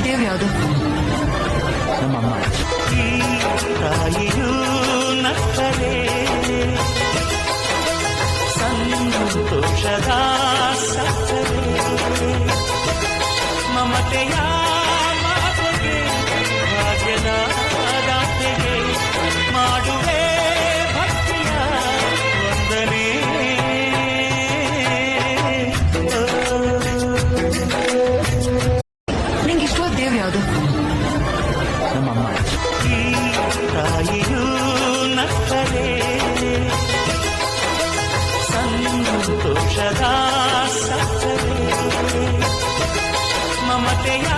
ದೇವ್ರು ಯಾವುದು? ನಮ್ಮಮ್ಮ. ಈ ತಾಯಿಯೂ ನಕ್ಕರೆ ಸಂತೋಷದ ಸಕ್ಕರೆ ಮಮತೆಯ ಮಾತೆಗೆ ಭಾಗ್ಯದ ದಾತೆಗೆ ಮಾಡುವೆ ಭಕ್ತಿಯ ವಂದನೆ. ನಿಂಗೆ ಇಷ್ಟವಾದ ದೇವ್ರು ಯಾವುದು? ನಮ್ಮಮ್ಮ. ಈ ತಾಯಿಯೂ ನಕ್ಕರೆ ಸಂತೋಷದ ಸಕ್ಕರೆ ಮಮತೆಯ